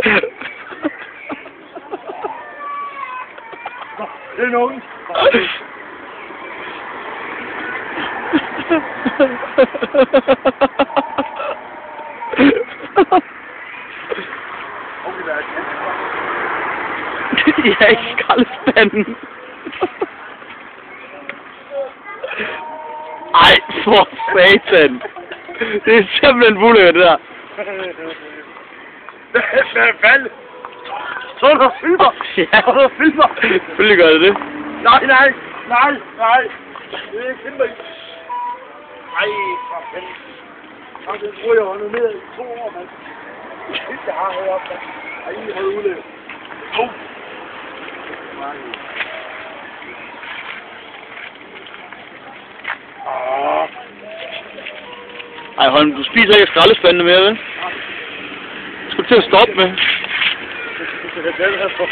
Det er nogen. De er i skraldespanden. Ej, for satan. Det er simpelthen ulækkert, det der. Hvad fanden? Så er der filmer! Ja. Så er der filmer! Selvfølgelig gør det det. Nej! Det er kæmpe. Ej, for fanden. Og det tror jeg var noget mere i 2 år, mand. Det jeg har heroppe, mand. Ej, I har udlevet. Ej, Holm, du spiser ikke skraldespandene mere, vel? Det skal du til at stoppe med. Det er den her for.